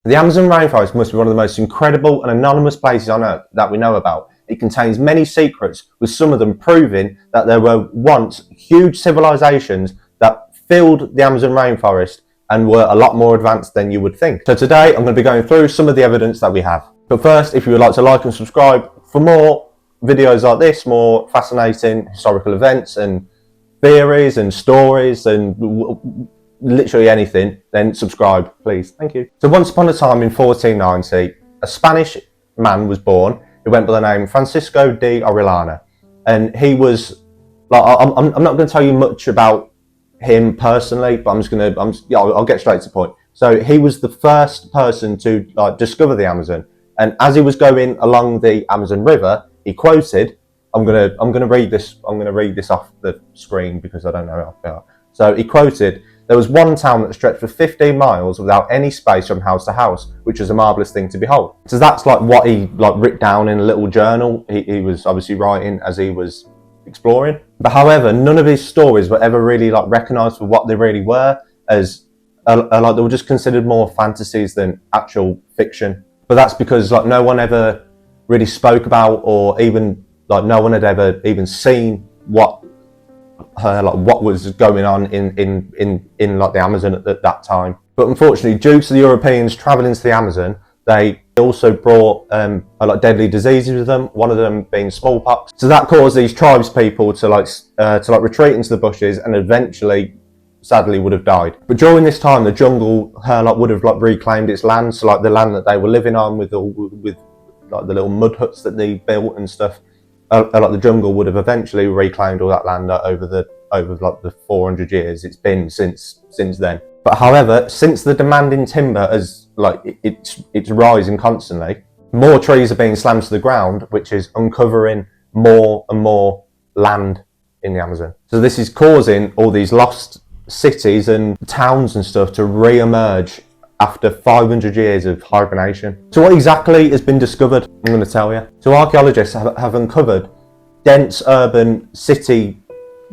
The Amazon rainforest must be one of the most incredible and anonymous places on Earth that we know about. It contains many secrets, with some of them proving that there were once huge civilizations that filled the Amazon rainforest and were a lot more advanced than you would think. So today I'm going to be going through some of the evidence that we have. But first, if you would like to like and subscribe for more videos like this, more fascinating historical events and theories and stories and literally anything, then subscribe, please. Thank you. So once upon a time in 1490, a Spanish man was born who went by the name Francisco de Orellana. And he was, like, I'm not going to tell you much about him personally, but I'll get straight to the point. So he was the first person to discover the Amazon. And as he was going along the Amazon River, he quoted, I'm gonna read this off the screen because I don't know how. So he quoted, "There was one town that stretched for 15 miles without any space from house to house, which was a marvellous thing to behold." So that's like what he wrote down in a little journal. He was obviously writing as he was exploring. But however, none of his stories were ever really recognised for what they really were, as they were just considered more fantasies than actual fiction. But that's because no one ever really spoke about, or even no one had ever even seen what was going on in the Amazon at that time. But unfortunately, due to the Europeans travelling to the Amazon, they also brought deadly diseases with them, one of them being smallpox. So that caused these tribes people to retreat into the bushes, and eventually sadly would have died. But during this time, the jungle would have reclaimed its land, so the land that they were living on with the little mud huts that they built and stuff. The jungle would have eventually reclaimed all that land over the 400 years it's been since then. But however, since the demand in timber has it's rising constantly, more trees are being slammed to the ground, which is uncovering more and more land in the Amazon. So this is causing all these lost cities and towns and stuff to re-emerge after 500 years of hibernation. So what exactly has been discovered? I'm going to tell you. So archaeologists have uncovered dense urban city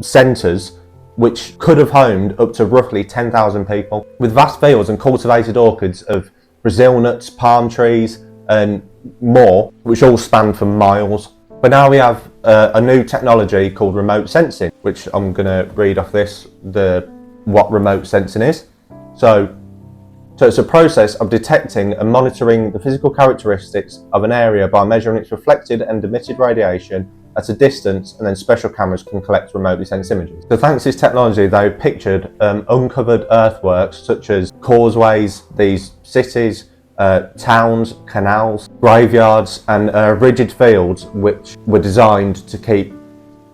centres which could have homed up to roughly 10,000 people, with vast fields and cultivated orchards of Brazil nuts, palm trees and more, which all span for miles. But now we have a new technology called remote sensing, which I'm going to read off what remote sensing is. So it's a process of detecting and monitoring the physical characteristics of an area by measuring its reflected and emitted radiation at a distance, and then special cameras can collect remotely sensed images. So thanks to this technology, they pictured uncovered earthworks such as causeways, these cities, towns, canals, graveyards and rigid fields which were designed to keep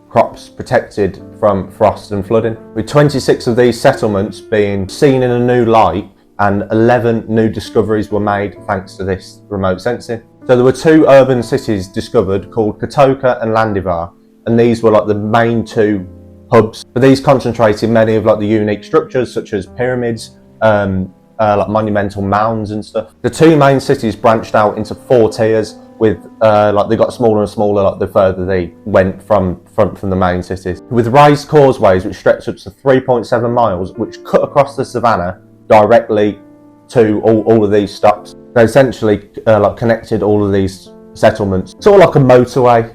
crops protected from frost and flooding. With 26 of these settlements being seen in a new light, and 11 new discoveries were made thanks to this remote sensing. So there were two urban cities discovered called Kotoka and Landivar, and these were the main two hubs. But these concentrated many of the unique structures such as pyramids, monumental mounds and stuff. The two main cities branched out into 4 tiers, with they got smaller and smaller the further they went from the main cities, with raised causeways which stretched up to 3.7 miles, which cut across the savannah directly to all of these stops. They essentially connected all of these settlements, sort of like a motorway,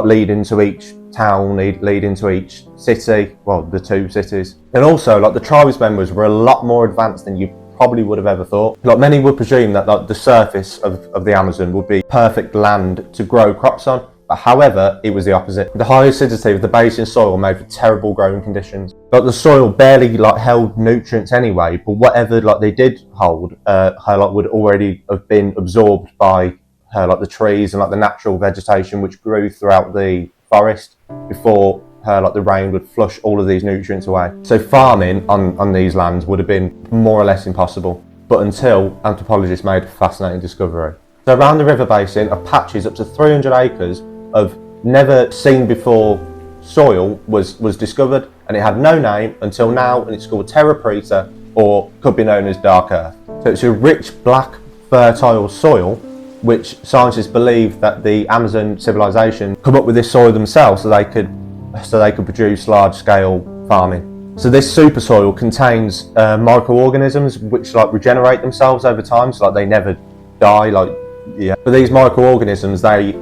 leading to each town, leading to each city, well, the 2 cities. And also the tribes members were a lot more advanced than you probably would have ever thought. Many would presume that the surface of the Amazon would be perfect land to grow crops on, but however, it was the opposite. The high acidity of the basin soil made for terrible growing conditions. The soil barely held nutrients anyway, but whatever they did hold, would already have been absorbed by the trees and the natural vegetation which grew throughout the forest before the rain would flush all of these nutrients away. So farming on these lands would have been more or less impossible, but until anthropologists made a fascinating discovery. So around the river basin are patches up to 300 acres of never seen before soil was discovered, and it had no name until now, and it's called terra preta, or could be known as dark earth. So it's a rich black fertile soil which scientists believe that the Amazon civilization come up with this soil themselves so they could produce large scale farming. So this super soil contains microorganisms which like regenerate themselves over time, so like they never die. Like yeah, but these microorganisms, they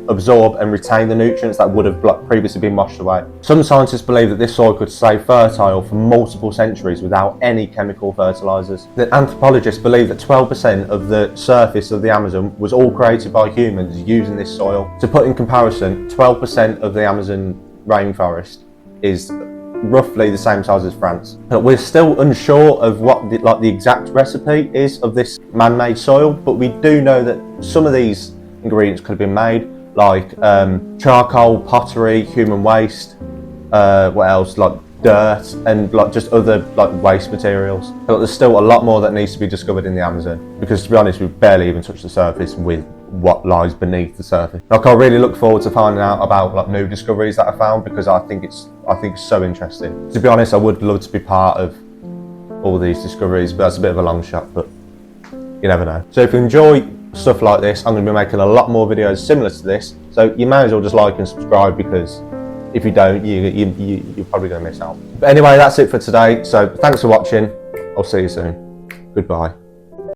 absorb and retain the nutrients that would have previously been washed away. Some scientists believe that this soil could stay fertile for multiple centuries without any chemical fertilizers. The anthropologists believe that 12% of the surface of the Amazon was all created by humans using this soil. To put in comparison, 12% of the Amazon rainforest is roughly the same size as France. But we're still unsure of what the exact recipe is of this man-made soil, but we do know that some of these ingredients could have been made, like charcoal, pottery, human waste, what else, like dirt, and like just other like waste materials. But there's still a lot more that needs to be discovered in the Amazon, because to be honest, we've barely even touched the surface with what lies beneath the surface. Like, I really look forward to finding out about like new discoveries that I found, because I think it's so interesting. To be honest, I would love to be part of all these discoveries, but that's a bit of a long shot, but you never know. So if you enjoy stuff like this, I'm going to be making a lot more videos similar to this, so you may as well just like and subscribe, because if you don't, you're probably going to miss out. But anyway, that's it for today, so thanks for watching. I'll see you soon. Goodbye.